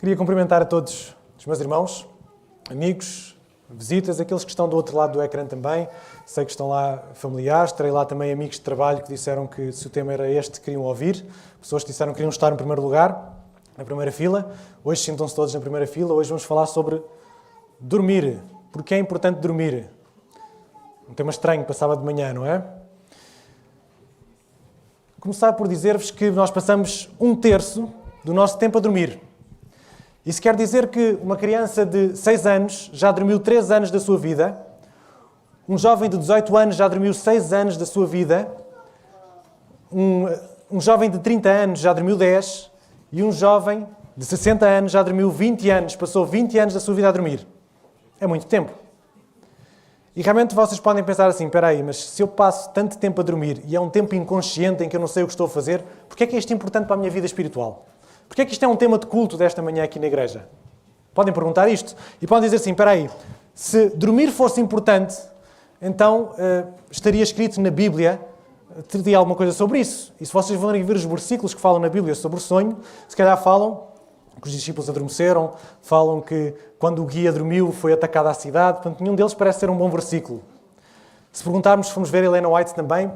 Queria cumprimentar a todos os meus irmãos, amigos, visitas, aqueles que estão do outro lado do ecrã também. Sei que estão lá familiares, terei lá também amigos de trabalho que disseram que se o tema era este, queriam ouvir. Pessoas que disseram que queriam estar no primeiro lugar, na primeira fila. Hoje sintam-se todos na primeira fila. Hoje vamos falar sobre dormir. Porque é importante dormir? Um tema estranho para sábado de manhã, não é? Começar por dizer-vos que nós passamos 1/3 do nosso tempo a dormir. Isso quer dizer que uma criança de 6 anos já dormiu 3 anos da sua vida, um jovem de 18 anos já dormiu 6 anos da sua vida, um jovem de 30 anos já dormiu 10 e um jovem de 60 anos já dormiu 20 anos, passou 20 anos da sua vida a dormir. É muito tempo. E realmente vocês podem pensar assim, espera aí, mas se eu passo tanto tempo a dormir e é um tempo inconsciente em que eu não sei o que estou a fazer, porquê é que é isto importante para a minha vida espiritual? Porquê é que isto é um tema de culto desta manhã aqui na igreja? Podem perguntar isto. E podem dizer assim, espera aí, se dormir fosse importante, então estaria escrito na Bíblia, teria alguma coisa sobre isso. E se vocês forem ver os versículos que falam na Bíblia sobre o sonho, se calhar falam que os discípulos adormeceram, falam que quando o guia dormiu foi atacada a cidade, portanto nenhum deles parece ser um bom versículo. Se perguntarmos, se formos ver Ellen White também,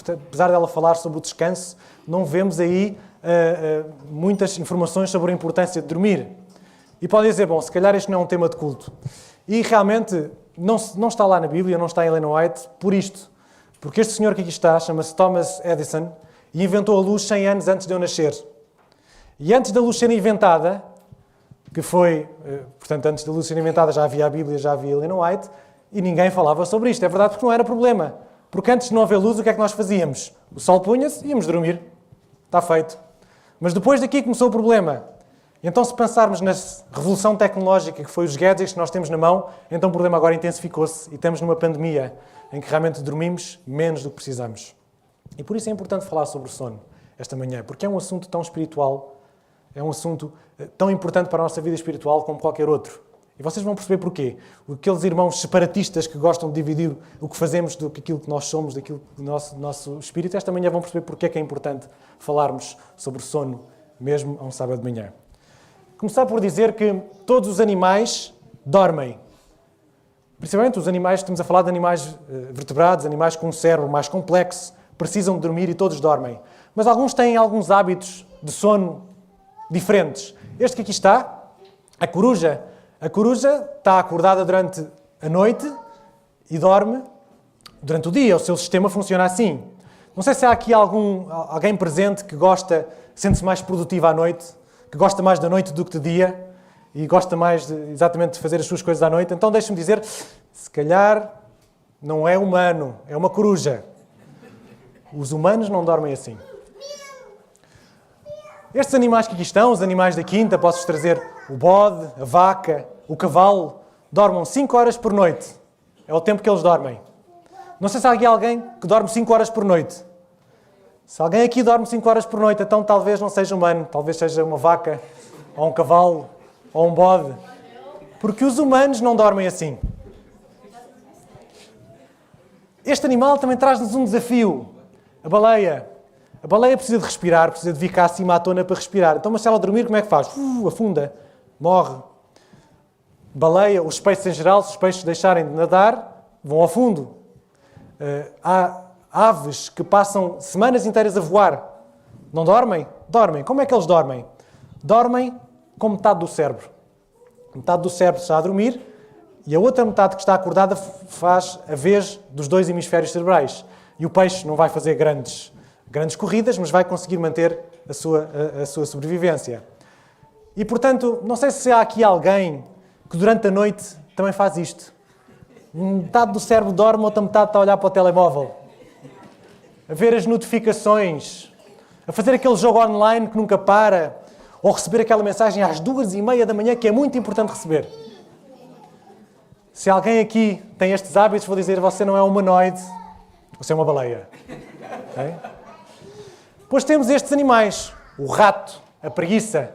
apesar dela falar sobre o descanso, não vemos aí muitas informações sobre a importância de dormir. E podem dizer, bom, se calhar este não é um tema de culto. E realmente não está lá na Bíblia, não está em Ellen White, por isto. Porque este senhor que aqui está, chama-se Thomas Edison, e inventou a luz 100 anos antes de eu nascer. E antes da luz ser inventada, que foi, portanto, antes da luz ser inventada já havia a Bíblia, já havia Ellen White, e ninguém falava sobre isto. É verdade, porque não era problema. Porque antes de não haver luz, o que é que nós fazíamos? O sol punha-se e íamos dormir. Está feito. Mas depois daqui começou o problema. Então, se pensarmos na revolução tecnológica que foi os gadgets que nós temos na mão, então o problema agora intensificou-se e estamos numa pandemia em que realmente dormimos menos do que precisamos. E por isso é importante falar sobre o sono esta manhã, porque é um assunto tão espiritual, é um assunto tão importante para a nossa vida espiritual como qualquer outro. E vocês vão perceber porquê. Aqueles irmãos separatistas que gostam de dividir o que fazemos do que aquilo que nós somos, daquilo do nosso espírito, esta manhã vão perceber porque é que é importante falarmos sobre sono, mesmo a um sábado de manhã. Começar por dizer que todos os animais dormem. Principalmente os animais, estamos a falar de animais vertebrados, animais com um cérebro mais complexo, precisam de dormir e todos dormem. Mas alguns têm alguns hábitos de sono diferentes. Este que aqui está, a coruja. A coruja está acordada durante a noite e dorme durante o dia. O seu sistema funciona assim. Não sei se há aqui alguém presente que sente-se mais produtivo à noite, que gosta mais da noite do que de dia e gosta mais exatamente de fazer as suas coisas à noite. Então deixe-me dizer, se calhar não é humano, é uma coruja. Os humanos não dormem assim. Estes animais que aqui estão, os animais da quinta, posso-vos trazer o bode, a vaca, o cavalo, dormem 5 horas por noite. É o tempo que eles dormem. Não sei se há aqui alguém que dorme 5 horas por noite. Se alguém aqui dorme 5 horas por noite, então talvez não seja humano. Talvez seja uma vaca, ou um cavalo, ou um bode. Porque os humanos não dormem assim. Este animal também traz-nos um desafio. A baleia. A baleia precisa de respirar, precisa de vir cá acima à tona para respirar. Então, mas se ela dormir, como é que faz? Afunda, morre. Baleia, os peixes em geral, se os peixes deixarem de nadar, vão ao fundo. Há aves que passam semanas inteiras a voar. Não dormem? Dormem. Como é que eles dormem? Dormem com metade do cérebro. Metade do cérebro está a dormir e a outra metade que está acordada faz a vez dos 2 hemisférios cerebrais. E o peixe não vai fazer grandes corridas, mas vai conseguir manter a sua sobrevivência. E, portanto, não sei se há aqui alguém que durante a noite também faz isto. Metade do cérebro dorme, outra metade está a olhar para o telemóvel, a ver as notificações, a fazer aquele jogo online que nunca para, ou receber aquela mensagem às 2h30 da manhã que é muito importante receber. Se alguém aqui tem estes hábitos, vou dizer, você não é um humanoide, você é uma baleia. Okay? Depois temos estes animais, o rato, a preguiça.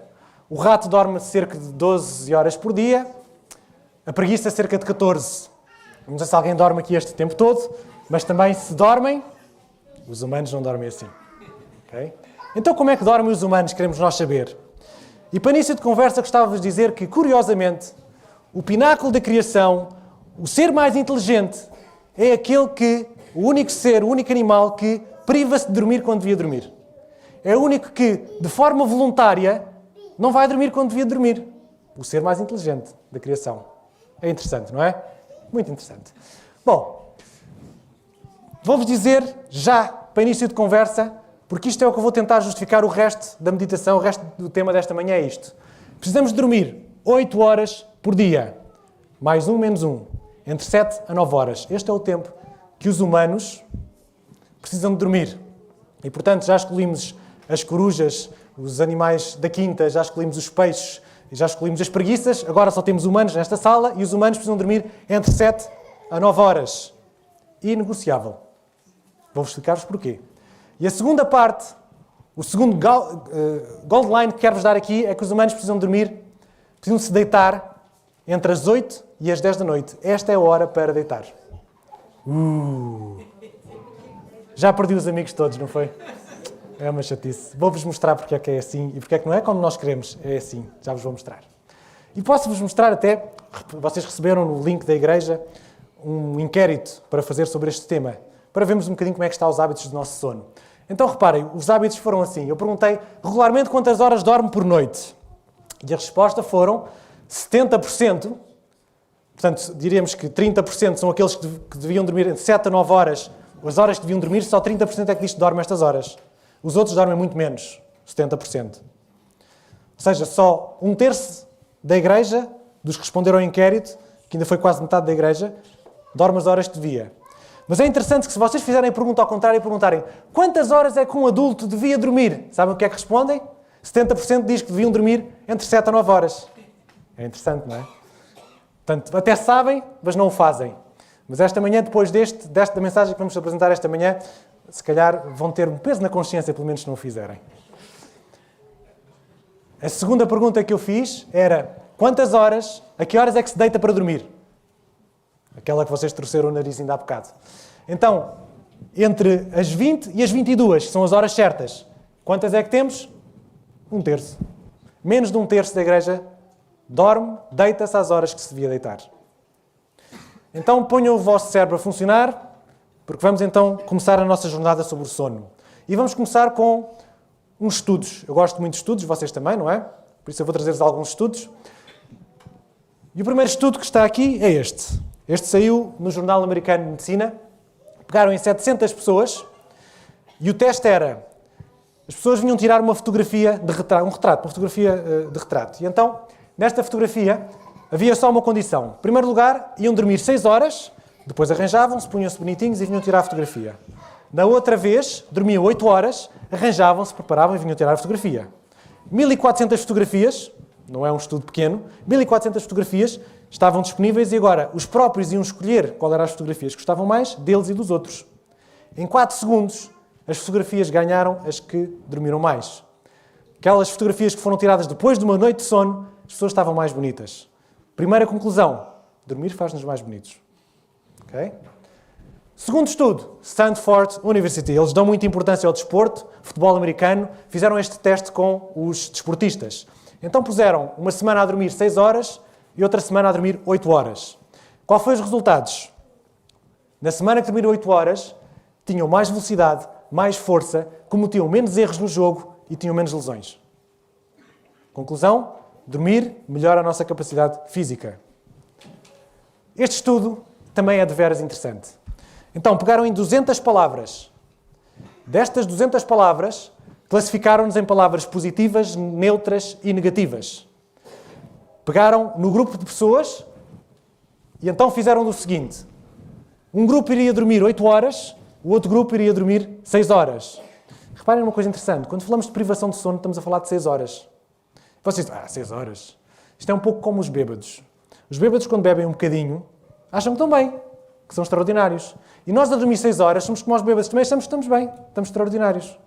O rato dorme cerca de 12 horas por dia, a preguiça cerca de 14. Não sei se alguém dorme aqui este tempo todo, mas também se dormem, os humanos não dormem assim. Okay? Então como é que dormem os humanos, queremos nós saber? E para início de conversa gostava-vos de dizer que, curiosamente, o pináculo da criação, o ser mais inteligente, é aquele que, o único ser, o único animal que priva-se de dormir quando devia dormir. É o único que, de forma voluntária, não vai dormir quando devia dormir. O ser mais inteligente da criação. É interessante, não é? Muito interessante. Bom, vou-vos dizer já, para início de conversa, porque isto é o que eu vou tentar justificar o resto da meditação, o resto do tema desta manhã é isto. Precisamos dormir 8 horas por dia. Mais um, menos um. Entre 7 a 9 horas. Este é o tempo que os humanos precisam de dormir. E, portanto, já escolhemos as corujas, os animais da quinta, já escolhemos os peixes, já escolhemos as preguiças, agora só temos humanos nesta sala e os humanos precisam dormir entre 7 a 9 horas. Inegociável. Vou-vos explicar-vos porquê. E a segunda parte, o segundo gold line que quero-vos dar aqui é que os humanos precisam dormir, precisam se deitar entre as 8 e as 10 da noite. Esta é a hora para deitar. Já perdi os amigos todos, não foi? É uma chatice. Vou-vos mostrar porque é que é assim e porque é que não é como nós queremos. É assim. Já vos vou mostrar. E posso-vos mostrar até, vocês receberam no link da igreja um inquérito para fazer sobre este tema, para vermos um bocadinho como é que estão os hábitos do nosso sono. Então, reparem, os hábitos foram assim. Eu perguntei regularmente quantas horas dorme por noite. E a resposta foram 70%. Portanto, diríamos que 30% são aqueles que deviam dormir entre 7 a 9 horas. As horas que deviam dormir, só 30% é que diz que dorme estas horas. Os outros dormem muito menos, 70%. Ou seja, só 1/3 da igreja, dos que responderam ao inquérito, que ainda foi quase metade da igreja, dorme as horas que devia. Mas é interessante que se vocês fizerem a pergunta ao contrário e perguntarem quantas horas é que um adulto devia dormir, sabem o que é que respondem? 70% diz que deviam dormir entre 7 a 9 horas. É interessante, não é? Portanto, até sabem, mas não o fazem. Mas esta manhã, depois desta mensagem que vamos apresentar esta manhã, se calhar vão ter um peso na consciência, pelo menos se não o fizerem. A segunda pergunta que eu fiz era quantas horas, a que horas é que se deita para dormir? Aquela que vocês torceram o nariz ainda há bocado. Então, entre as 20 e as 22, que são as horas certas, quantas é que temos? 1/3. Menos de 1/3 da igreja dorme, deita-se às horas que se devia deitar. Então, ponham o vosso cérebro a funcionar, porque vamos então começar a nossa jornada sobre o sono. E vamos começar com uns estudos. Eu gosto muito de estudos, vocês também, não é? Por isso eu vou trazer-vos alguns estudos. E o primeiro estudo que está aqui é este. Este saiu no Jornal Americano de Medicina. Pegaram em 700 pessoas e o teste era... As pessoas vinham tirar uma fotografia de retrato, uma fotografia de retrato. E então, nesta fotografia, havia só uma condição. Em primeiro lugar, iam dormir 6 horas, depois arranjavam-se, punham-se bonitinhos e vinham tirar a fotografia. Na outra vez, dormiam 8 horas, arranjavam-se, preparavam e vinham tirar a fotografia. 1400 fotografias, não é um estudo pequeno, 1400 fotografias estavam disponíveis e agora os próprios iam escolher qual eram as fotografias que gostavam mais deles e dos outros. Em 4 segundos, as fotografias ganharam as que dormiram mais. Aquelas fotografias que foram tiradas depois de uma noite de sono, as pessoas estavam mais bonitas. Primeira conclusão, dormir faz-nos mais bonitos. Okay? Segundo estudo, Stanford University. Eles dão muita importância ao desporto, futebol americano. Fizeram este teste com os desportistas. Então puseram uma semana a dormir 6 horas e outra semana a dormir 8 horas. Qual foi os resultados? Na semana que dormiram 8 horas, tinham mais velocidade, mais força, cometiam menos erros no jogo e tinham menos lesões. Conclusão? Dormir melhora a nossa capacidade física. Este estudo também é de veras interessante. Então, pegaram em 200 palavras. Destas 200 palavras, classificaram-nos em palavras positivas, neutras e negativas. Pegaram no grupo de pessoas e então fizeram o seguinte. Um grupo iria dormir 8 horas, o outro grupo iria dormir 6 horas. Reparem numa coisa interessante. Quando falamos de privação de sono, estamos a falar de 6 horas. Vocês dizem, 6 horas. Isto é um pouco como os bêbados. Os bêbados, quando bebem um bocadinho, acham que estão bem, que são extraordinários. E nós, a dormir 6 horas, somos como os bêbados. Também achamos que estamos bem, estamos extraordinários.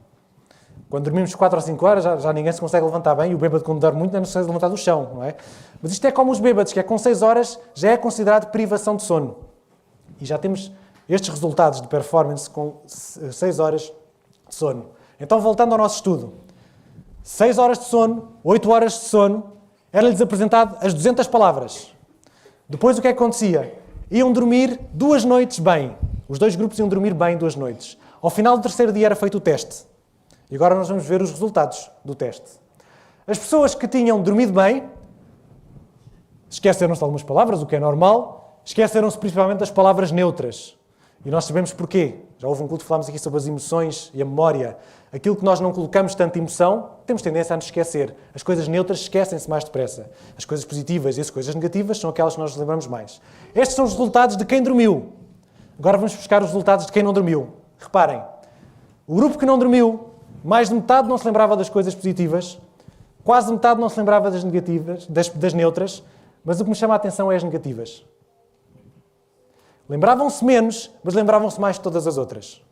Quando dormimos 4 ou 5 horas, já ninguém se consegue levantar bem. E o bêbado, quando dorme muito, não se consegue levantar do chão, não é? Mas isto é como os bêbados, que é com 6 horas, já é considerado privação de sono. E já temos estes resultados de performance com 6 horas de sono. Então, voltando ao nosso estudo. 6 horas de sono, 8 horas de sono, era-lhes apresentado as 200 palavras. Depois o que é que acontecia? Iam dormir 2 noites bem. Os 2 grupos iam dormir bem 2 noites. Ao final do 3º dia era feito o teste. E agora nós vamos ver os resultados do teste. As pessoas que tinham dormido bem esqueceram-se de algumas palavras, o que é normal. Esqueceram-se principalmente das palavras neutras. E nós sabemos porquê. Já houve um culto que falámos aqui sobre as emoções e a memória. Aquilo que nós não colocamos tanta emoção, temos tendência a nos esquecer. As coisas neutras esquecem-se mais depressa. As coisas positivas e as coisas negativas são aquelas que nós nos lembramos mais. Estes são os resultados de quem dormiu. Agora vamos buscar os resultados de quem não dormiu. Reparem, o grupo que não dormiu, mais de metade não se lembrava das coisas positivas, quase metade não se lembrava das negativas, das neutras, mas o que me chama a atenção é as negativas. Lembravam-se menos, mas lembravam-se mais de todas as outras.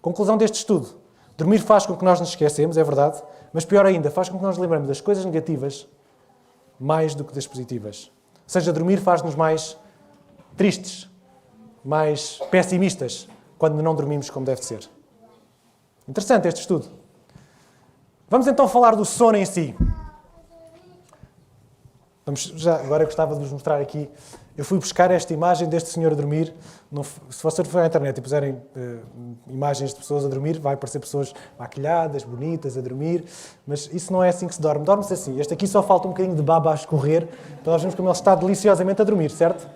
Conclusão deste estudo. Dormir faz com que nós nos esquecemos, é verdade, mas pior ainda, faz com que nós nos lembremos das coisas negativas mais do que das positivas. Ou seja, dormir faz-nos mais tristes, mais pessimistas, quando não dormimos como deve ser. Interessante este estudo. Vamos então falar do sono em si. Agora eu gostava de vos mostrar aqui. Eu fui buscar esta imagem deste senhor a dormir. Se você for à internet e puserem imagens de pessoas a dormir, vai aparecer pessoas maquilhadas, bonitas, a dormir. Mas isso não é assim que se dorme. Dorme-se assim. Este aqui só falta um bocadinho de baba a escorrer. Então nós vemos como ele está deliciosamente a dormir, certo?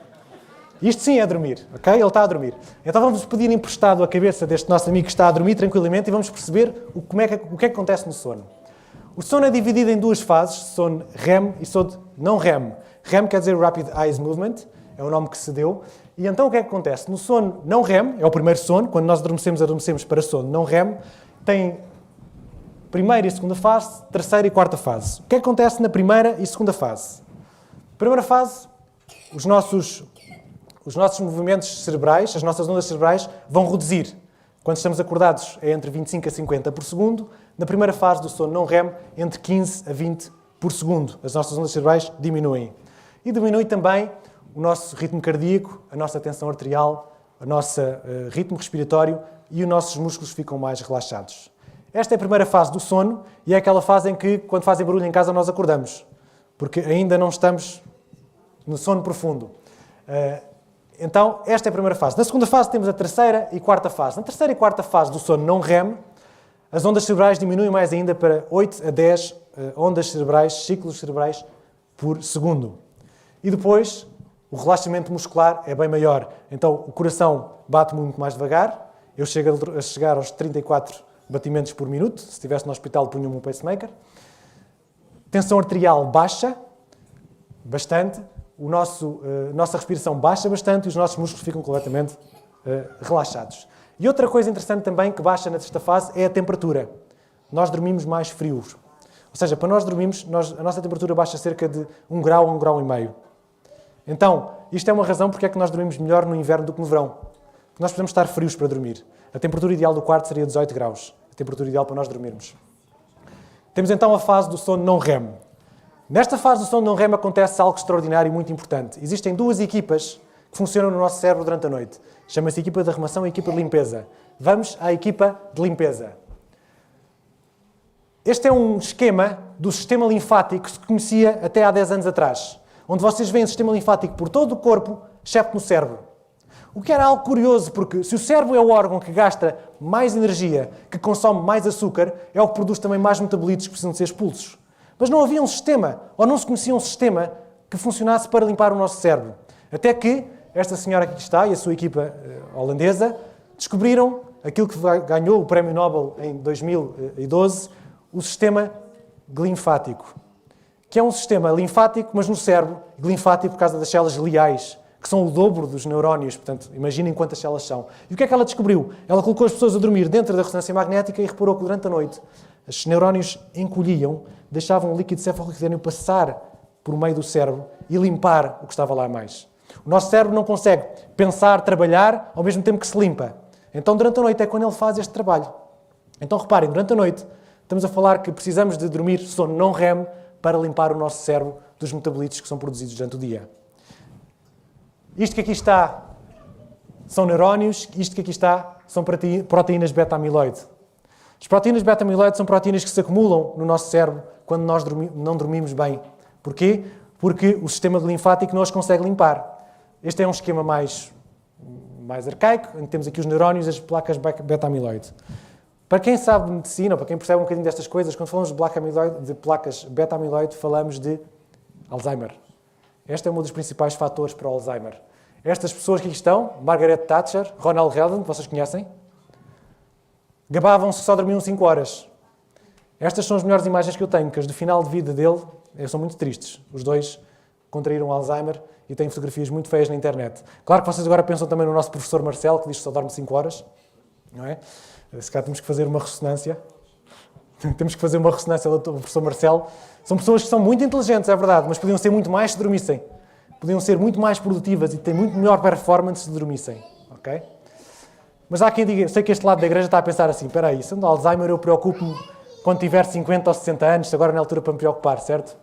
Isto sim é dormir, ok? Ele está a dormir. Então vamos pedir emprestado a cabeça deste nosso amigo que está a dormir tranquilamente e vamos perceber o que é que acontece no sono. O sono é dividido em 2 fases, sono REM e sono não REM. REM quer dizer Rapid Eye Movement, é o nome que se deu. E então o que é que acontece? No sono não REM, é o primeiro sono, quando nós adormecemos para sono não REM, tem primeira e segunda fase, terceira e quarta fase. O que é que acontece na primeira e segunda fase? Primeira fase, os nossos movimentos cerebrais, as nossas ondas cerebrais vão reduzir. Quando estamos acordados é entre 25 a 50 por segundo. Na primeira fase do sono não REM, entre 15 a 20 por segundo. As nossas ondas cerebrais diminuem. E diminui também o nosso ritmo cardíaco, a nossa tensão arterial, o nosso ritmo respiratório e os nossos músculos ficam mais relaxados. Esta é a primeira fase do sono e é aquela fase em que, quando fazem barulho em casa, nós acordamos. Porque ainda não estamos no sono profundo. Então, esta é a primeira fase. Na segunda fase temos a terceira e quarta fase. Na terceira e quarta fase do sono não REM, as ondas cerebrais diminuem mais ainda para 8 a 10 ondas cerebrais, ciclos cerebrais por segundo. E depois, o relaxamento muscular é bem maior. Então, o coração bate muito mais devagar. Eu chego a chegar aos 34 batimentos por minuto. Se estivesse no hospital, punha-me um pacemaker. Tensão arterial baixa bastante. Nossa respiração baixa bastante e os nossos músculos ficam completamente relaxados. E outra coisa interessante também que baixa nesta fase é a temperatura. Nós dormimos mais frios. Ou seja, para nós dormirmos, a nossa temperatura baixa cerca de 1 grau a 1 grau e meio. Então, isto é uma razão porque é que nós dormimos melhor no inverno do que no verão. Porque nós precisamos estar frios para dormir. A temperatura ideal do quarto seria 18 graus. A temperatura ideal para nós dormirmos. Temos então a fase do sono não REM. Nesta fase do sono não REM acontece algo extraordinário e muito importante. Existem 2 equipas que funcionam no nosso cérebro durante a noite. Chama-se equipa de arrumação e equipa de limpeza. Vamos à equipa de limpeza. Este é um esquema do sistema linfático que se conhecia até há 10 anos atrás, onde vocês veem o sistema linfático por todo o corpo, exceto no cérebro. O que era algo curioso, porque se o cérebro é o órgão que gasta mais energia, que consome mais açúcar, é o que produz também mais metabolitos que precisam de ser expulsos. Mas não havia um sistema, ou não se conhecia um sistema que funcionasse para limpar o nosso cérebro. Até que esta senhora que aqui está e a sua equipa holandesa descobriram aquilo que ganhou o Prémio Nobel em 2012, o sistema linfático, que é um sistema linfático, mas no cérebro, linfático por causa das células gliais, que são o dobro dos neurónios, portanto, imaginem quantas células são. E o que é que ela descobriu? Ela colocou as pessoas a dormir dentro da ressonância magnética e reparou que durante a noite os neurónios encolhiam, deixavam o líquido cefalorraquídeo passar por meio do cérebro e limpar o que estava lá mais. O nosso cérebro não consegue pensar, trabalhar, ao mesmo tempo que se limpa. Então, durante a noite é quando ele faz este trabalho. Então, reparem, durante a noite estamos a falar que precisamos de dormir sono não REM para limpar o nosso cérebro dos metabolitos que são produzidos durante o dia. Isto que aqui está são neurónios, isto que aqui está são proteínas beta-amiloide. As proteínas beta-amiloide são proteínas que se acumulam no nosso cérebro quando nós não dormimos bem. Porquê? Porque o sistema linfático não as consegue limpar. Este é um esquema mais arcaico, em que temos aqui os neurónios e as placas beta-amiloide. Para quem sabe de medicina, ou para quem percebe um bocadinho destas coisas, quando falamos de placas beta-amiloide, falamos de Alzheimer. Este é um dos principais fatores para o Alzheimer. Estas pessoas que aqui estão, Margaret Thatcher, Ronald Reagan, vocês conhecem, gabavam-se que só dormiam 5 horas. Estas são as melhores imagens que eu tenho, que as do final de vida dele são muito tristes. Os dois contraíram Alzheimer e têm fotografias muito feias na internet. Claro que vocês agora pensam também no nosso professor Marcelo, que diz que só dorme 5 horas, não é? Se calhar temos que fazer uma ressonância. Temos que fazer uma ressonância do professor Marcelo. São pessoas que são muito inteligentes, é verdade, mas podiam ser muito mais se dormissem. Podiam ser muito mais produtivas e ter muito melhor performance se dormissem. Ok? Mas há quem diga, eu sei que este lado da igreja está a pensar assim, espera aí, sendo Alzheimer eu preocupo-me quando tiver 50 ou 60 anos, agora não é a altura para me preocupar, certo?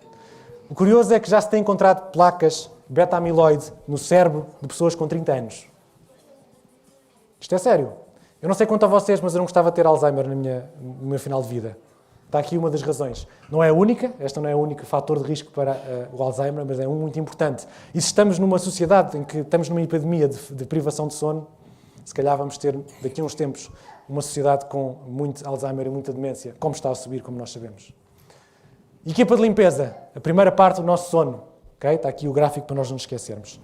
O curioso é que já se tem encontrado placas beta-amiloide no cérebro de pessoas com 30 anos. Isto é sério. Eu não sei quanto a vocês, mas eu não gostava de ter Alzheimer no meu final de vida. Está aqui uma das razões. Não é a única, esta não é o único fator de risco para o Alzheimer, mas é um muito importante. E se estamos numa sociedade em que estamos numa epidemia de privação de sono, se calhar vamos ter, daqui a uns tempos, uma sociedade com muito Alzheimer e muita demência, como está a subir, como nós sabemos. Equipa de limpeza, a primeira parte do nosso sono. Okay? Está aqui o gráfico para nós não nos esquecermos.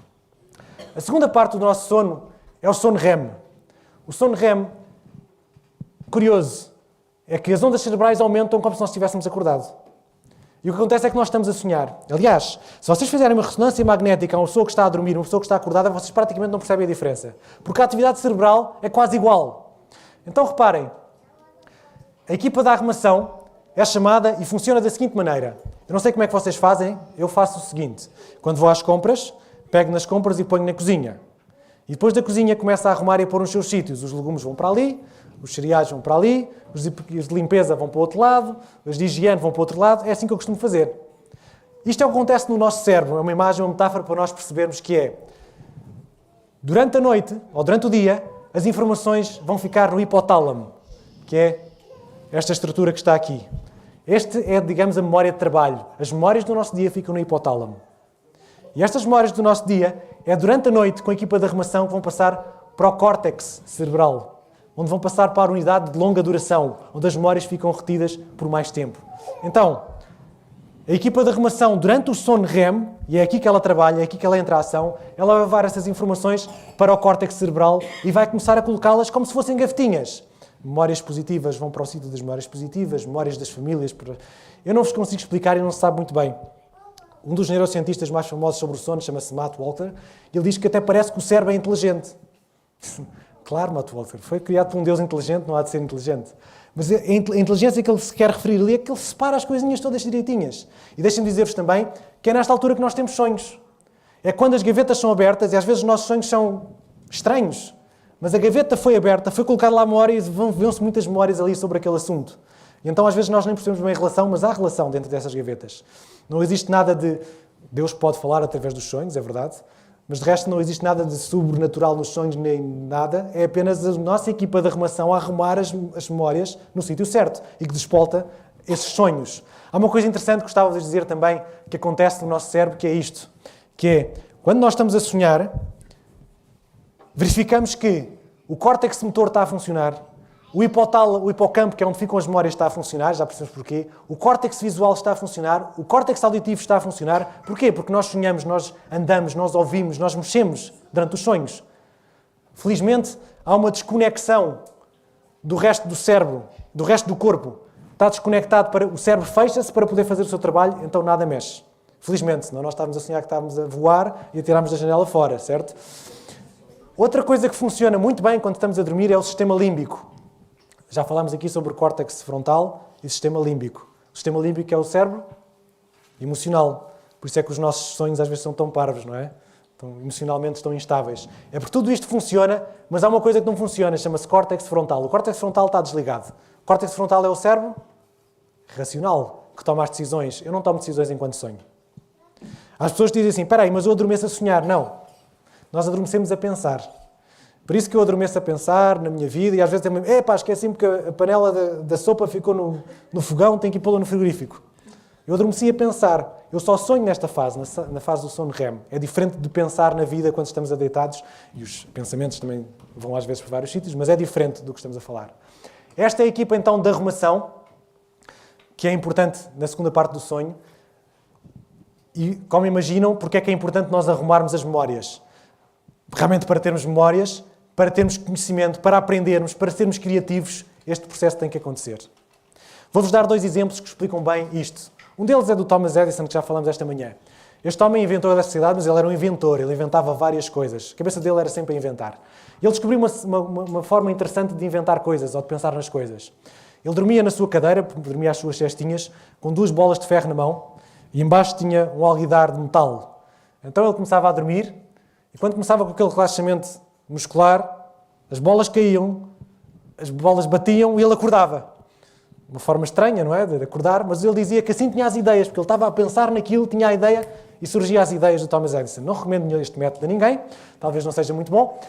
A segunda parte do nosso sono é o sono REM. O sono REM, curioso, é que as ondas cerebrais aumentam como se nós estivéssemos acordados. E o que acontece é que nós estamos a sonhar. Aliás, se vocês fizerem uma ressonância magnética a uma pessoa que está a dormir e uma pessoa que está acordada, vocês praticamente não percebem a diferença. Porque a atividade cerebral é quase igual. Então reparem, a equipa da arrumação é chamada e funciona da seguinte maneira. Eu não sei como é que vocês fazem, eu faço o seguinte. Quando vou às compras, pego nas compras e ponho na cozinha. E depois da cozinha começa a arrumar e a pôr nos seus sítios. Os legumes vão para ali, os cereais vão para ali, os de limpeza vão para o outro lado, os de higiene vão para o outro lado. É assim que eu costumo fazer. Isto é o que acontece no nosso cérebro. É uma imagem, uma metáfora para nós percebermos que é, durante a noite, ou durante o dia, as informações vão ficar no hipotálamo, que é esta estrutura que está aqui. Este é, digamos, a memória de trabalho. As memórias do nosso dia ficam no hipotálamo. E estas memórias do nosso dia é durante a noite, com a equipa de arrumação, que vão passar para o córtex cerebral, onde vão passar para a unidade de longa duração, onde as memórias ficam retidas por mais tempo. Então, a equipa de arrumação, durante o sono REM, e é aqui que ela trabalha, é aqui que ela entra em ação, ela vai levar essas informações para o córtex cerebral e vai começar a colocá-las como se fossem gavetinhas. Memórias positivas vão para o sítio das memórias positivas, memórias das famílias. Eu não vos consigo explicar e não se sabe muito bem. Um dos neurocientistas mais famosos sobre o sono chama-se Matt Walter, e ele diz que até parece que o cérebro é inteligente. Claro, Matt Walter, foi criado por um Deus inteligente, não há de ser inteligente. Mas a inteligência que ele se quer referir ali é que ele separa as coisinhas todas direitinhas. E deixem-me dizer-vos também que é nesta altura que nós temos sonhos. É quando as gavetas são abertas, e às vezes os nossos sonhos são estranhos, mas a gaveta foi aberta, foi colocada lá a memória e vão-se muitas memórias ali sobre aquele assunto. E então às vezes nós nem percebemos bem a relação, mas há relação dentro dessas gavetas. Não existe nada de... Deus pode falar através dos sonhos, é verdade, mas de resto não existe nada de sobrenatural nos sonhos, nem nada. É apenas a nossa equipa de arrumação a arrumar as memórias no sítio certo e que despolta esses sonhos. Há uma coisa interessante que gostava de dizer também que acontece no nosso cérebro, que é isto, que é, quando nós estamos a sonhar, verificamos que o córtex motor está a funcionar, o hipocampo, que é onde ficam as memórias, está a funcionar, já percebemos porquê. O córtex visual está a funcionar, o córtex auditivo está a funcionar. Porquê? Porque nós sonhamos, nós andamos, nós ouvimos, nós mexemos durante os sonhos. Felizmente, há uma desconexão do resto do cérebro, do resto do corpo. Está desconectado, o cérebro fecha-se para poder fazer o seu trabalho, então nada mexe. Felizmente, senão nós estávamos a sonhar que estávamos a voar e a tirarmos da janela fora, certo? Outra coisa que funciona muito bem quando estamos a dormir é o sistema límbico. Já falámos aqui sobre o córtex frontal e o sistema límbico. O sistema límbico é o cérebro emocional. Por isso é que os nossos sonhos às vezes são tão parvos, não é? Emocionalmente estão instáveis. É porque tudo isto funciona, mas há uma coisa que não funciona, chama-se córtex frontal. O córtex frontal está desligado. O córtex frontal é o cérebro racional, que toma as decisões. Eu não tomo decisões enquanto sonho. As pessoas dizem assim, espera aí, mas eu adormeço a sonhar. Não. Nós adormecemos a pensar. Por isso que eu adormeço a pensar na minha vida e às vezes também, esqueci-me que a panela da sopa ficou no fogão, tenho que ir pô-la no frigorífico. Eu adormeci a pensar. Eu só sonho nesta fase, na fase do sono REM. É diferente de pensar na vida quando estamos deitados, e os pensamentos também vão às vezes por vários sítios, mas é diferente do que estamos a falar. Esta é a equipa então de arrumação, que é importante na segunda parte do sonho. E, como imaginam, porque é que é importante nós arrumarmos as memórias? Realmente para termos memórias, para termos conhecimento, para aprendermos, para sermos criativos, este processo tem que acontecer. Vou-vos dar 2 exemplos que explicam bem isto. Um deles é do Thomas Edison, que já falamos esta manhã. Este homem inventou a eletricidade, mas ele era um inventor, ele inventava várias coisas. A cabeça dele era sempre a inventar. Ele descobriu uma forma interessante de inventar coisas, ou de pensar nas coisas. Ele dormia na sua cadeira, dormia às suas cestinhas, com 2 bolas de ferro na mão, e embaixo tinha um alguidar de metal. Então ele começava a dormir, e quando começava com aquele relaxamento muscular, as bolas caíam, as bolas batiam e ele acordava. Uma forma estranha, não é, de acordar, mas ele dizia que assim tinha as ideias, porque ele estava a pensar naquilo, tinha a ideia e surgiam as ideias do Thomas Edison. Não recomendo este método a ninguém, talvez não seja muito bom,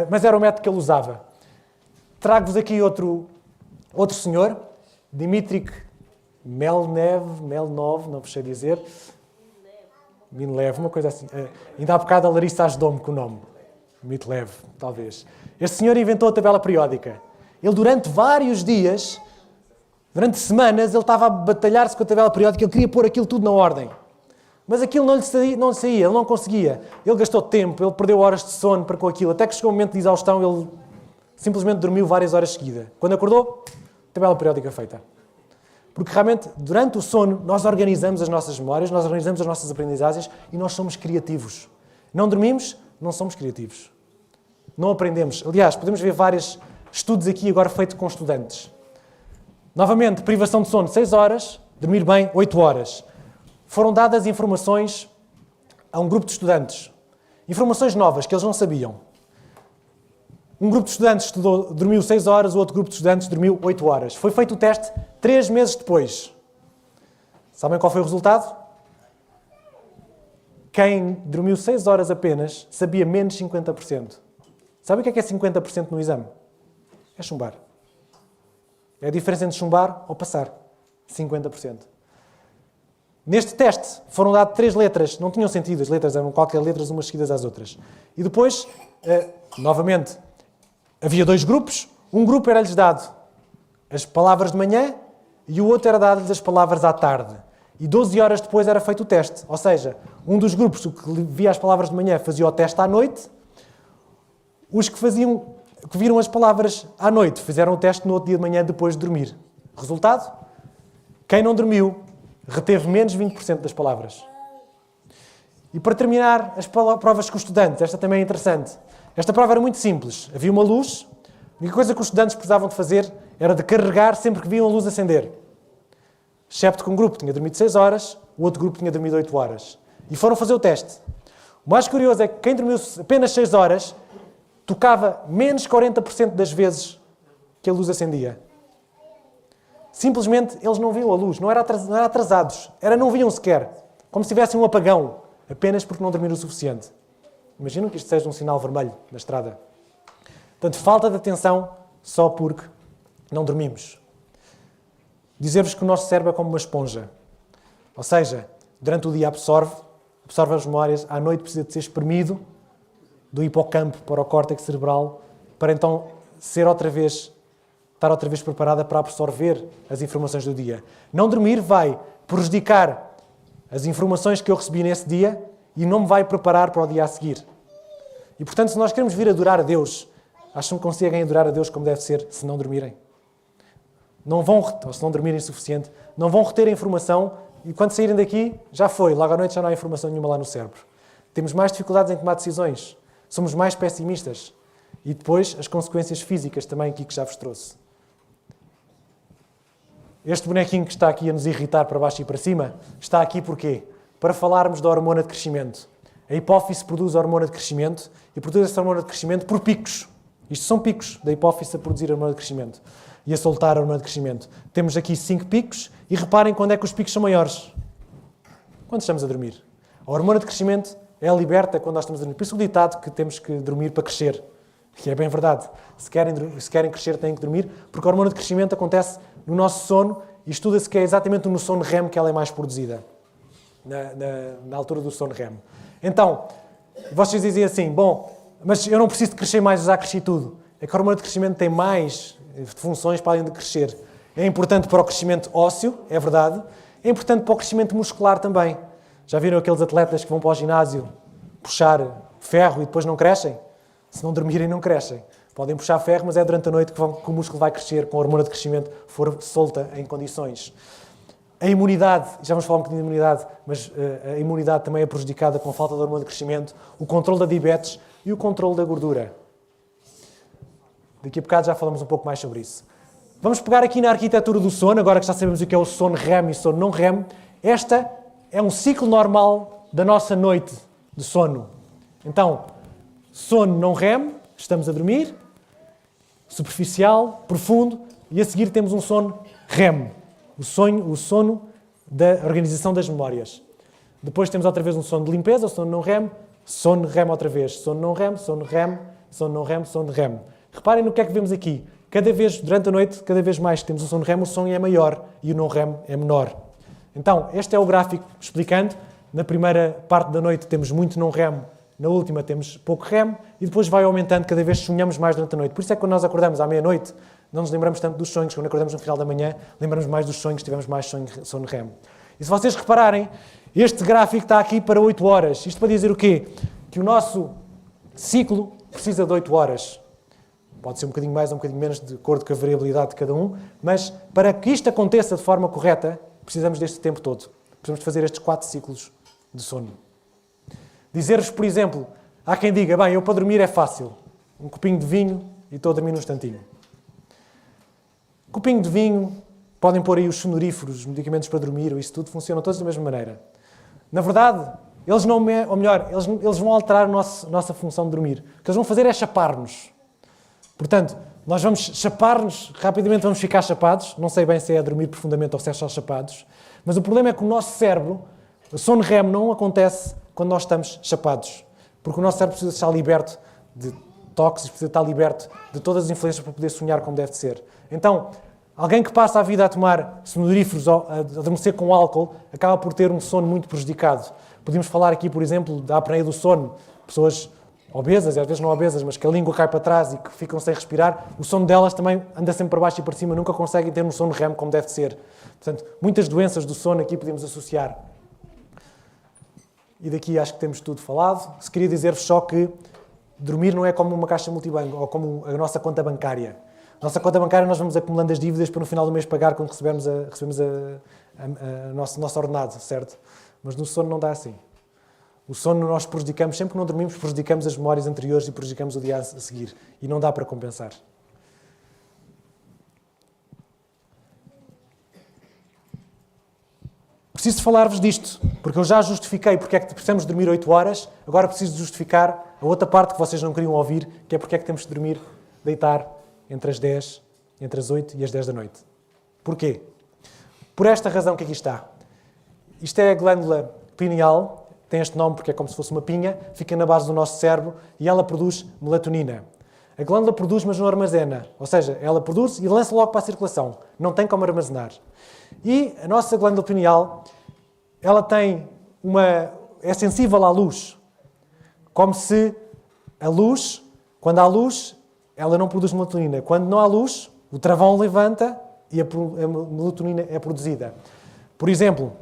mas era o método que ele usava. Trago-vos aqui outro senhor, Dmitry Melnov, não vos sei dizer. Minlev, uma coisa assim. Ainda há bocado a Larissa ajudou-me com o nome. Mitlev, talvez. Este senhor inventou a tabela periódica. Ele, durante vários dias, durante semanas, ele estava a batalhar-se com a tabela periódica, ele queria pôr aquilo tudo na ordem. Mas aquilo não lhe saía, ele não conseguia. Ele gastou tempo, ele perdeu horas de sono para com aquilo, até que chegou um momento de exaustão, ele simplesmente dormiu várias horas seguidas. Quando acordou, tabela periódica feita. Porque realmente, durante o sono, nós organizamos as nossas memórias, nós organizamos as nossas aprendizagens e nós somos criativos. Não dormimos, não somos criativos. Não aprendemos. Aliás, podemos ver vários estudos aqui agora feitos com estudantes. Novamente, privação de sono 6 horas, dormir bem 8 horas. Foram dadas informações a um grupo de estudantes. Informações novas que eles não sabiam. Um grupo de estudantes dormiu 6 horas, o outro grupo de estudantes dormiu 8 horas. Foi feito o teste 3 meses depois. Sabem qual foi o resultado? Quem dormiu 6 horas apenas sabia menos 50%. Sabe o que é 50% no exame? É chumbar. É a diferença entre chumbar ou passar. 50%. Neste teste foram dadas 3 letras, não tinham sentido, as letras eram qualquer letras umas seguidas às outras. E depois, novamente, havia 2 grupos. Um grupo era-lhes dado as palavras de manhã e o outro era dado-lhes as palavras à tarde. E 12 horas depois era feito o teste. Ou seja, um dos grupos, o que via as palavras de manhã, fazia o teste à noite. Os que viram as palavras à noite fizeram o teste no outro dia de manhã depois de dormir. Resultado? Quem não dormiu reteve menos 20% das palavras. E para terminar as provas com os estudantes, esta também é interessante. Esta prova era muito simples. Havia uma luz. A única coisa que os estudantes precisavam de fazer era de carregar sempre que viam a luz acender. Excepto que um grupo tinha dormido 6 horas, o outro grupo tinha dormido 8 horas. E foram fazer o teste. O mais curioso é que quem dormiu apenas 6 horas tocava menos 40% das vezes que a luz acendia. Simplesmente eles não viam a luz, não eram atrasados, não viam sequer, como se tivessem um apagão, apenas porque não dormiram o suficiente. Imaginam que isto seja um sinal vermelho na estrada. Portanto, falta de atenção só porque não dormimos. Dizer-vos que o nosso cérebro é como uma esponja. Ou seja, durante o dia absorve as memórias, à noite precisa de ser espremido do hipocampo para o córtex cerebral, para então estar outra vez preparada para absorver as informações do dia. Não dormir vai prejudicar as informações que eu recebi nesse dia e não me vai preparar para o dia a seguir. E, portanto, se nós queremos vir adorar a Deus, acham que conseguem adorar a Deus como deve ser se não dormirem? Não vão, ou se não dormirem o suficiente, não vão reter a informação e quando saírem daqui, já foi. Logo à noite já não há informação nenhuma lá no cérebro. Temos mais dificuldades em tomar decisões. Somos mais pessimistas. E depois as consequências físicas também aqui que já vos trouxe. Este bonequinho que está aqui a nos irritar para baixo e para cima, está aqui porquê? Para falarmos da hormona de crescimento. A hipófise produz a hormona de crescimento e produz essa hormona de crescimento por picos. Isto são picos da hipófise a produzir a hormona de crescimento e a soltar a hormona de crescimento. Temos aqui 5 picos e reparem quando é que os picos são maiores. Quando estamos a dormir. A hormona de crescimento é liberta quando nós estamos a dormir. Por isso o ditado que temos que dormir para crescer. E é bem verdade. Se querem crescer, têm que dormir, porque a hormona de crescimento acontece no nosso sono e estuda-se que é exatamente no sono REM que ela é mais produzida. Na altura do sono REM. Então, vocês dizem assim, bom, mas eu não preciso de crescer mais, já cresci tudo. É que a hormona de crescimento tem mais funções para além de crescer. É importante para o crescimento ósseo, é verdade. É importante para o crescimento muscular também. Já viram aqueles atletas que vão para o ginásio puxar ferro e depois não crescem? Se não dormirem, não crescem. Podem puxar ferro, mas é durante a noite que o músculo vai crescer com a hormona de crescimento for solta em condições. A imunidade, já vamos falar um bocadinho de imunidade, mas a imunidade também é prejudicada com a falta de hormona de crescimento, o controle da diabetes e o controle da gordura. Daqui a bocado já falamos um pouco mais sobre isso. Vamos pegar aqui na arquitetura do sono, agora que já sabemos o que é o sono REM e sono não REM. Esta é um ciclo normal da nossa noite de sono. Então, sono não REM, estamos a dormir, superficial, profundo, e a seguir temos um sono REM, o sono da organização das memórias. Depois temos outra vez um sono de limpeza, o sono não REM, sono REM outra vez, sono não REM, sono REM, sono não REM, sono REM. Reparem no que é que vemos aqui. Cada vez, durante a noite, cada vez mais que temos um sono REM, o sonho é maior e o não REM é menor. Então, este é o gráfico explicando. Na primeira parte da noite temos muito não REM, na última temos pouco REM e depois vai aumentando, cada vez sonhamos mais durante a noite. Por isso é que quando nós acordamos à meia-noite, não nos lembramos tanto dos sonhos. Quando acordamos no final da manhã, lembramos mais dos sonhos, tivemos mais sono REM. E se vocês repararem, este gráfico está aqui para 8 horas. Isto para dizer o quê? Que o nosso ciclo precisa de 8 horas. Pode ser um bocadinho mais ou um bocadinho menos, de acordo com a variabilidade de cada um, mas para que isto aconteça de forma correta, precisamos deste tempo todo. Precisamos de fazer estes 4 ciclos de sono. Dizer-vos, por exemplo, há quem diga, bem, eu para dormir é fácil. Um copinho de vinho e estou a dormir num instantinho. Copinho de vinho, podem pôr aí os sonoríferos, os medicamentos para dormir, isso tudo, funcionam todos da mesma maneira. Na verdade, eles não, ou melhor, eles vão alterar a nossa função de dormir. O que eles vão fazer é chapar-nos. Portanto, nós vamos chapar-nos, rapidamente vamos ficar chapados. Não sei bem se é a dormir profundamente ou se é só chapados. Mas o problema é que o nosso cérebro, o sono REM não acontece quando nós estamos chapados. Porque o nosso cérebro precisa estar liberto de tóxicos, precisa estar liberto de todas as influências para poder sonhar como deve ser. Então, alguém que passa a vida a tomar sonoríferos ou a adormecer com álcool, acaba por ter um sono muito prejudicado. Podemos falar aqui, por exemplo, da apneia do sono. Pessoas obesas, e às vezes não obesas, mas que a língua cai para trás e que ficam sem respirar, o sono delas também anda sempre para baixo e para cima, nunca conseguem ter um sono REM como deve ser. Portanto, muitas doenças do sono aqui podemos associar. E daqui acho que temos tudo falado. Se queria dizer-vos só que dormir não é como uma caixa multibanco ou como a nossa conta bancária. A nossa conta bancária nós vamos acumulando as dívidas para no final do mês pagar quando recebemos nosso ordenado, certo? Mas no sono não dá assim. O sono nós prejudicamos, sempre que não dormimos, prejudicamos as memórias anteriores e prejudicamos o dia a seguir. E não dá para compensar. Preciso falar-vos disto, porque eu já justifiquei porque é que precisamos dormir 8 horas, agora preciso justificar a outra parte que vocês não queriam ouvir, que é porque é que temos de dormir, deitar entre as 10, entre as 8 e as 10 da noite. Porquê? Por esta razão que aqui está. Isto é a glândula pineal. Tem este nome porque é como se fosse uma pinha, fica na base do nosso cérebro e ela produz melatonina. A glândula produz, mas não armazena. Ou seja, ela produz e lança logo para a circulação. Não tem como armazenar. E a nossa glândula pineal, ela é sensível à luz. Como se a luz, quando há luz, ela não produz melatonina. Quando não há luz, o travão levanta e a melatonina é produzida. Por exemplo,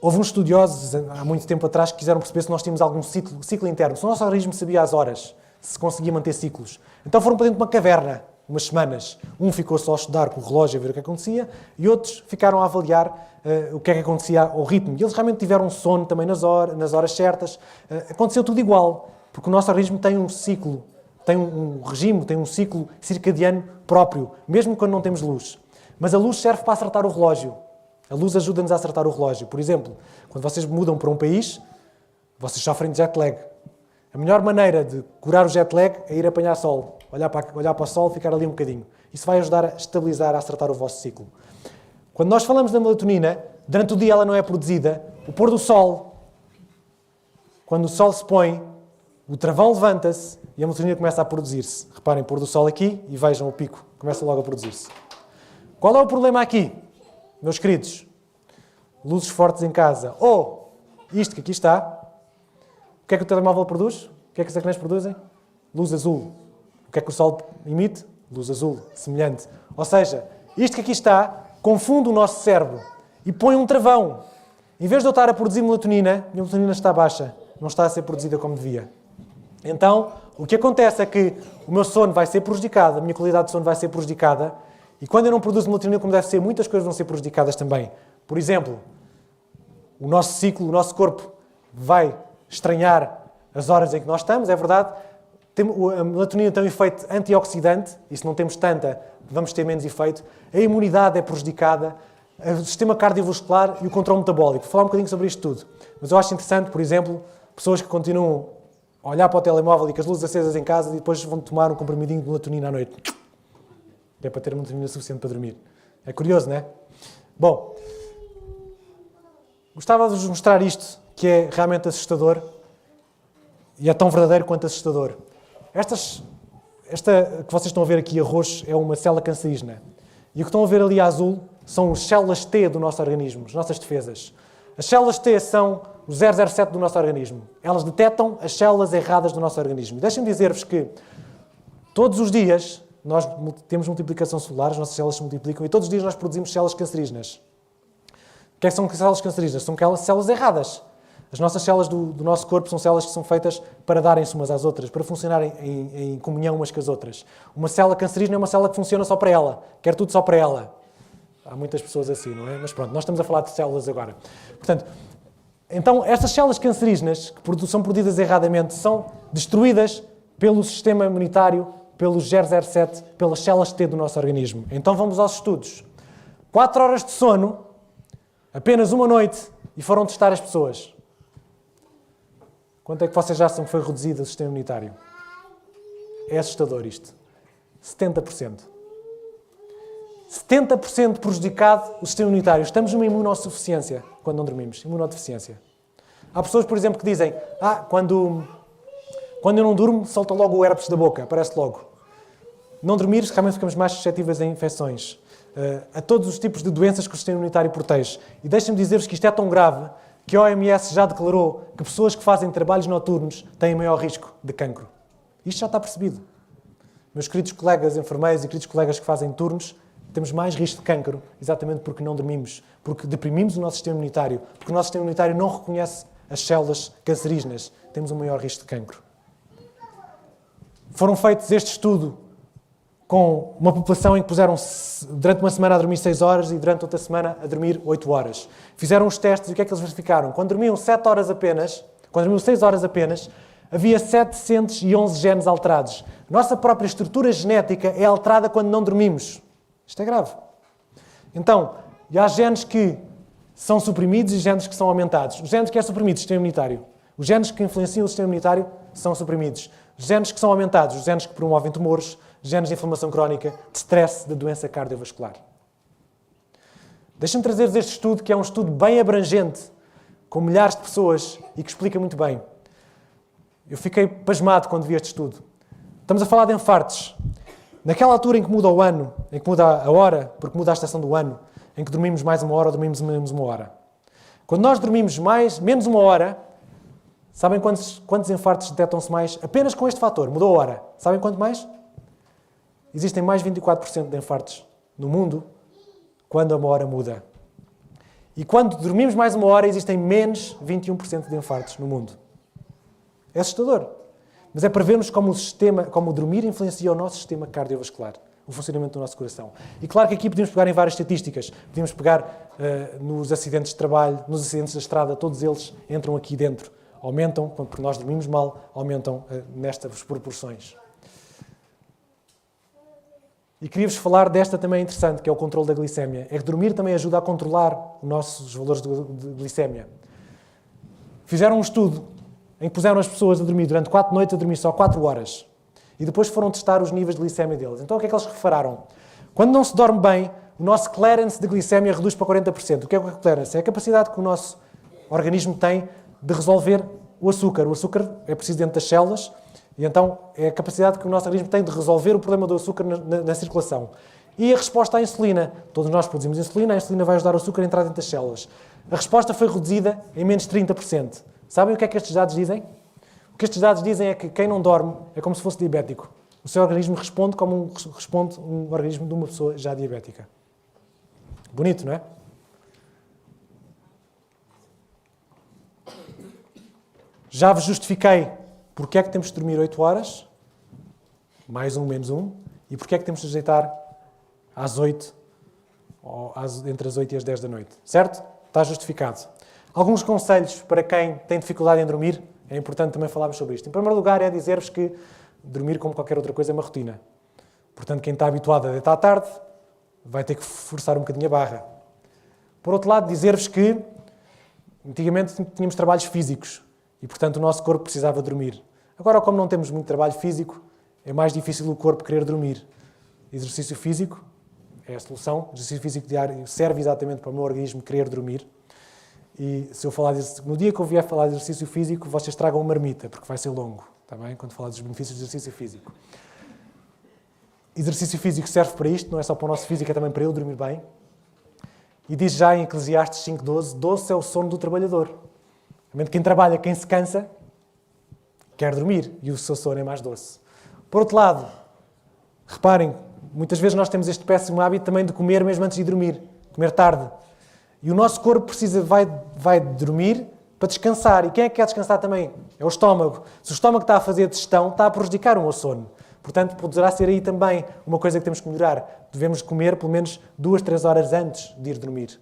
houve uns estudiosos, há muito tempo atrás, que quiseram perceber se nós tínhamos algum ciclo interno. Se o nosso organismo sabia as horas, se conseguia manter ciclos. Então foram para dentro de uma caverna, umas semanas. Um ficou só a estudar com o relógio a ver o que acontecia e outros ficaram a avaliar o que é que acontecia ao ritmo. E eles realmente tiveram sono também nas horas certas. Aconteceu tudo igual, porque o nosso organismo tem um ciclo, tem um regime, tem um ciclo circadiano próprio, mesmo quando não temos luz. Mas a luz serve para acertar o relógio. A luz ajuda-nos a acertar o relógio. Por exemplo, quando vocês mudam para um país, vocês sofrem de jet lag. A melhor maneira de curar o jet lag é ir apanhar sol, olhar para o sol e ficar ali um bocadinho. Isso vai ajudar a estabilizar, a acertar o vosso ciclo. Quando nós falamos da melatonina, durante o dia ela não é produzida. O pôr do sol, quando o sol se põe, o travão levanta-se e a melatonina começa a produzir-se. Reparem, pôr do sol aqui e vejam o pico. Começa logo a produzir-se. Qual é o problema aqui, meus queridos? Luzes fortes em casa. Ou isto que aqui está. O que é que o telemóvel produz? O que é que os ecrãs produzem? Luz azul. O que é que o sol emite? Luz azul. Semelhante. Ou seja, isto que aqui está confunde o nosso cérebro e põe um travão. Em vez de eu estar a produzir melatonina, a minha melatonina está baixa. Não está a ser produzida como devia. Então, o que acontece é que o meu sono vai ser prejudicado, a minha qualidade de sono vai ser prejudicada, e quando eu não produzo melatonina como deve ser, muitas coisas vão ser prejudicadas também. Por exemplo, o nosso ciclo, o nosso corpo vai estranhar as horas em que nós estamos, é verdade. A melatonina tem um efeito antioxidante, e se não temos tanta, vamos ter menos efeito. A imunidade é prejudicada, o sistema cardiovascular e o controle metabólico. Vou falar um bocadinho sobre isto tudo. Mas eu acho interessante, por exemplo, pessoas que continuam a olhar para o telemóvel e com as luzes acesas em casa e depois vão tomar um comprimidinho de melatonina à noite. É para ter melatonina suficiente para dormir. É curioso, não é? Bom, gostava de vos mostrar isto, que é realmente assustador e é tão verdadeiro quanto assustador. Esta que vocês estão a ver aqui a roxo é uma célula cancerígena. E o que estão a ver ali a azul são as células T do nosso organismo, as nossas defesas. As células T são o 007 do nosso organismo. Elas detectam as células erradas do nosso organismo. Deixem-me dizer-vos que todos os dias nós temos multiplicação celular, as nossas células se multiplicam e todos os dias nós produzimos células cancerígenas. O que é que são células cancerígenas? São aquelas células erradas. As nossas células do nosso corpo são células que são feitas para darem-se umas às outras, para funcionarem em comunhão umas com as outras. Uma célula cancerígena é uma célula que funciona só para ela, quer tudo só para ela. Há muitas pessoas assim, não é? Mas pronto, nós estamos a falar de células agora. Portanto, então, estas células cancerígenas, que são produzidas erradamente, são destruídas pelo sistema imunitário, pelo Ger07, pelas células T do nosso organismo. Então vamos aos estudos. 4 horas de sono, apenas uma noite, e foram testar as pessoas. Quanto é que vocês acham que foi reduzido o sistema imunitário? É assustador isto. 70%. 70% prejudicado o sistema imunitário. Estamos numa imunossuficiência quando não dormimos. Imunodeficiência. Há pessoas, por exemplo, que dizem quando eu não durmo, solta logo o herpes da boca. Aparece logo. Não dormir, realmente ficamos mais suscetíveis a infecções. A todos os tipos de doenças que o sistema imunitário protege. E deixem-me dizer-vos que isto é tão grave que a OMS já declarou que pessoas que fazem trabalhos noturnos têm maior risco de cancro. Isto já está percebido. Meus queridos colegas enfermeiros e queridos colegas que fazem turnos, temos mais risco de cancro, exatamente porque não dormimos, porque deprimimos o nosso sistema imunitário, porque o nosso sistema imunitário não reconhece as células cancerígenas. Temos um maior risco de cancro. Foram feitos este estudo com uma população em que puseram durante uma semana a dormir 6 horas e durante outra semana a dormir 8 horas. Fizeram os testes e o que é que eles verificaram? Quando dormiam 7 horas apenas, quando dormiam 6 horas apenas, havia 711 genes alterados. Nossa própria estrutura genética é alterada quando não dormimos. Isto é grave. Então, há genes que são suprimidos e genes que são aumentados. Os genes que é suprimido, o sistema imunitário. Os genes que influenciam o sistema imunitário são suprimidos. Os genes que são aumentados, os genes que promovem tumores, genes de inflamação crónica, de stress, de doença cardiovascular. Deixem-me trazer-vos este estudo, que é um estudo bem abrangente, com milhares de pessoas e que explica muito bem. Eu fiquei pasmado quando vi este estudo. Estamos a falar de infartos. Naquela altura em que muda o ano, em que muda a hora, porque muda a estação do ano, em que dormimos mais uma hora ou dormimos menos uma hora. Quando nós dormimos menos uma hora, sabem quantos infartos detectam-se mais? Apenas com este fator, mudou a hora. Sabem quanto mais? Existem mais 24% de infartos no mundo quando a uma hora muda. E quando dormimos mais uma hora, existem menos 21% de infartos no mundo. É assustador. Mas é para vermos como o dormir influencia o nosso sistema cardiovascular, o funcionamento do nosso coração. E claro que aqui podemos pegar em várias estatísticas. Podemos pegar nos acidentes de trabalho, nos acidentes da estrada, todos eles entram aqui dentro. Aumentam, porque nós dormimos mal, aumentam nestas proporções. E queria-vos falar desta também interessante, que é o controle da glicémia. É que dormir também ajuda a controlar os nossos valores de glicémia. Fizeram um estudo em que puseram as pessoas a dormir durante 4 noites, a dormir só 4 horas. E depois foram testar os níveis de glicémia deles. Então o que é que eles repararam? Quando não se dorme bem, o nosso clearance de glicémia reduz para 40%. O que é o clearance? É a capacidade que o nosso organismo tem de resolver o açúcar. O açúcar é preciso dentro das células e então é a capacidade que o nosso organismo tem de resolver o problema do açúcar na circulação. E a resposta à insulina. Todos nós produzimos insulina, a insulina vai ajudar o açúcar a entrar dentro das células. A resposta foi reduzida em menos de 30%. Sabem o que é que estes dados dizem? O que estes dados dizem é que quem não dorme é como se fosse diabético. O seu organismo responde como responde um organismo de uma pessoa já diabética. Bonito, não é? Já vos justifiquei porque é que temos de dormir 8 horas, mais um, menos um, e porque é que temos de deitar às 8, ou entre as 8 e as 10 da noite. Certo? Está justificado. Alguns conselhos para quem tem dificuldade em dormir, é importante também falarmos sobre isto. Em primeiro lugar, é dizer-vos que dormir, como qualquer outra coisa, é uma rotina. Portanto, quem está habituado a deitar à tarde vai ter que forçar um bocadinho a barra. Por outro lado, dizer-vos que antigamente tínhamos trabalhos físicos e, portanto, o nosso corpo precisava dormir. Agora, como não temos muito trabalho físico, é mais difícil o corpo querer dormir. Exercício físico é a solução. O exercício físico diário serve exatamente para o meu organismo querer dormir. E se eu falar no dia que eu vier falar de exercício físico, vocês tragam uma marmita, porque vai ser longo, está bem? Quando falar dos benefícios do exercício físico. Exercício físico serve para isto, não é só para o nosso físico, é também para ele dormir bem. E diz já em Eclesiastes 5:12, doce é o sono do trabalhador. Realmente quem trabalha, quem se cansa, quer dormir, e o seu sono é mais doce. Por outro lado, reparem, muitas vezes nós temos este péssimo hábito também de comer mesmo antes de dormir, comer tarde. E o nosso corpo vai dormir para descansar. E quem é que quer descansar também? É o estômago. Se o estômago está a fazer digestão, está a prejudicar o meu sono. Portanto, poderá ser aí também uma coisa que temos que melhorar. Devemos comer pelo menos 2, 3 horas antes de ir dormir.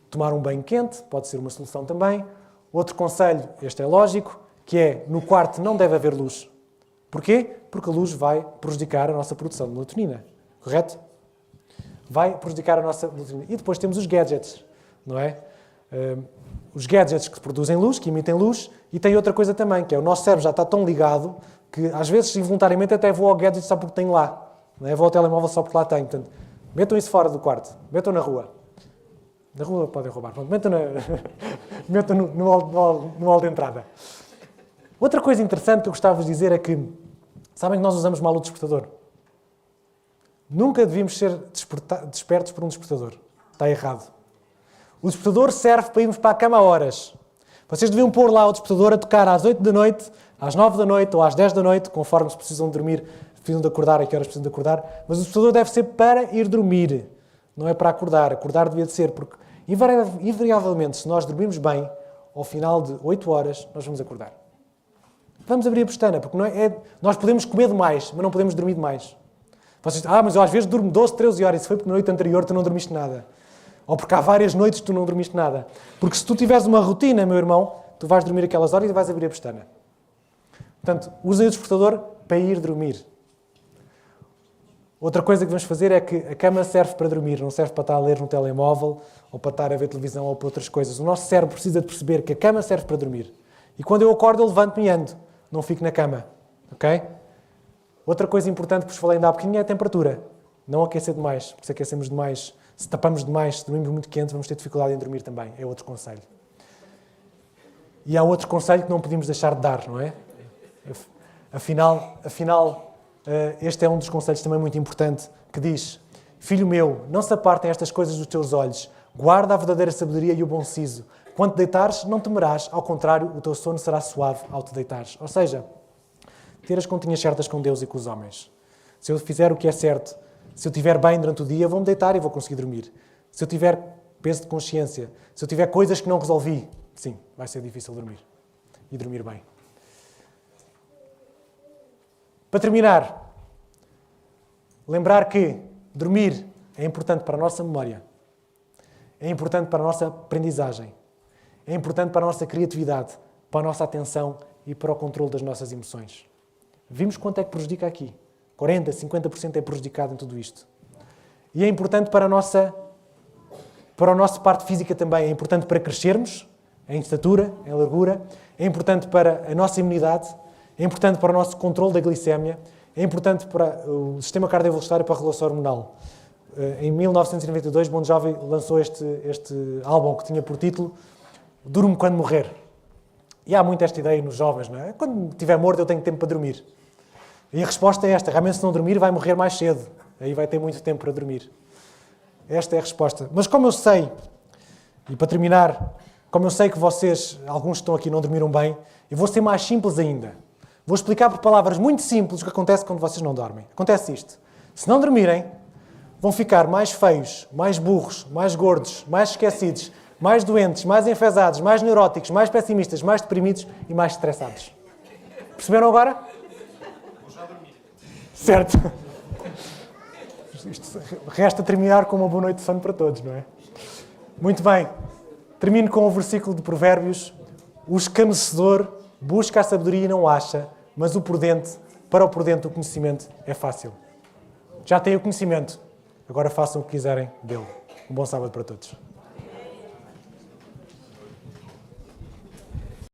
Tomar um banho quente pode ser uma solução também. Outro conselho, este é lógico, que é no quarto não deve haver luz. Porquê? Porque a luz vai prejudicar a nossa produção de melatonina. Correto? Vai prejudicar a nossa melatonina. E depois temos os gadgets. Não é? Os gadgets que produzem luz, que emitem luz, e tem outra coisa também, que é o nosso cérebro já está tão ligado que às vezes involuntariamente até vou ao gadget só porque tenho lá. Não é? Vou ao telemóvel só porque lá tenho. Portanto, metam isso fora do quarto. Metam na rua. Na rua podem roubar. Pronto, metam no hall de entrada. Outra coisa interessante que eu gostava de dizer é que sabem que nós usamos mal o despertador. Nunca devíamos ser despertos por um despertador. Está errado. O despertador serve para irmos para a cama a horas. Vocês deviam pôr lá o despertador a tocar às 8 da noite, às 9 da noite ou às 10 da noite, conforme se precisam de dormir, precisam de acordar, a que horas precisam de acordar. Mas o despertador deve ser para ir dormir, não é para acordar. Acordar devia de ser, porque invariavelmente, se nós dormirmos bem, ao final de 8 horas, nós vamos acordar. Vamos abrir a pestana, porque nós podemos comer demais, mas não podemos dormir demais. Vocês dizem, mas eu às vezes durmo 12, 13 horas, isso foi porque na noite anterior tu não dormiste nada. Ou porque há várias noites que tu não dormiste nada. Porque se tu tiveres uma rotina, meu irmão, tu vais dormir aquelas horas e vais abrir a pestana. Portanto, usem o despertador para ir dormir. Outra coisa que vamos fazer é que a cama serve para dormir, não serve para estar a ler no telemóvel, ou para estar a ver televisão, ou para outras coisas. O nosso cérebro precisa de perceber que a cama serve para dormir. E quando eu acordo, eu levanto-me e ando. Não fico na cama. Ok? Outra coisa importante que vos falei ainda há bocadinho é a temperatura. Não aquecer demais, porque se aquecemos demais, se tapamos demais, se dormimos muito quente, vamos ter dificuldade em dormir também. É outro conselho. E há outro conselho que não podemos deixar de dar, não é? Afinal, este é um dos conselhos também muito importante, que diz: Filho meu, não se apartem estas coisas dos teus olhos, guarda a verdadeira sabedoria e o bom siso. Quando te deitares, não temerás, ao contrário, o teu sono será suave ao te deitares. Ou seja, ter as continhas certas com Deus e com os homens. Se eu fizer o que é certo, se eu estiver bem durante o dia, vou-me deitar e vou conseguir dormir. Se eu tiver peso de consciência, se eu tiver coisas que não resolvi, sim, vai ser difícil dormir. E dormir bem. Para terminar, lembrar que dormir é importante para a nossa memória, é importante para a nossa aprendizagem, é importante para a nossa criatividade, para a nossa atenção e para o controle das nossas emoções. Vimos quanto é que prejudica aqui. 40%, 50% é prejudicado em tudo isto. E é importante para a nossa parte física também. É importante para crescermos, em estatura, em largura. É importante para a nossa imunidade. É importante para o nosso controle da glicémia. É importante para o sistema cardiovascular e para a regulação hormonal. Em 1992, Bon Jovi lançou este álbum que tinha por título Durmo Quando Morrer. E há muito esta ideia nos jovens, não é? Quando estiver morto eu tenho tempo para dormir. E a resposta é esta, realmente se não dormir vai morrer mais cedo. Aí vai ter muito tempo para dormir. Esta é a resposta. Mas como eu sei, e para terminar, como eu sei que vocês, alguns que estão aqui não dormiram bem, eu vou ser mais simples ainda. Vou explicar por palavras muito simples o que acontece quando vocês não dormem. Acontece isto. Se não dormirem, vão ficar mais feios, mais burros, mais gordos, mais esquecidos, mais doentes, mais enfesados, mais neuróticos, mais pessimistas, mais deprimidos e mais estressados. Perceberam agora? Vou já dormir. Certo. Isto resta terminar com uma boa noite de sono para todos, não é? Muito bem. Termino com o versículo de Provérbios. O escarnecedor busca a sabedoria e não acha, mas para o prudente o conhecimento é fácil. Já têm o conhecimento. Agora façam o que quiserem dele. Um bom sábado para todos.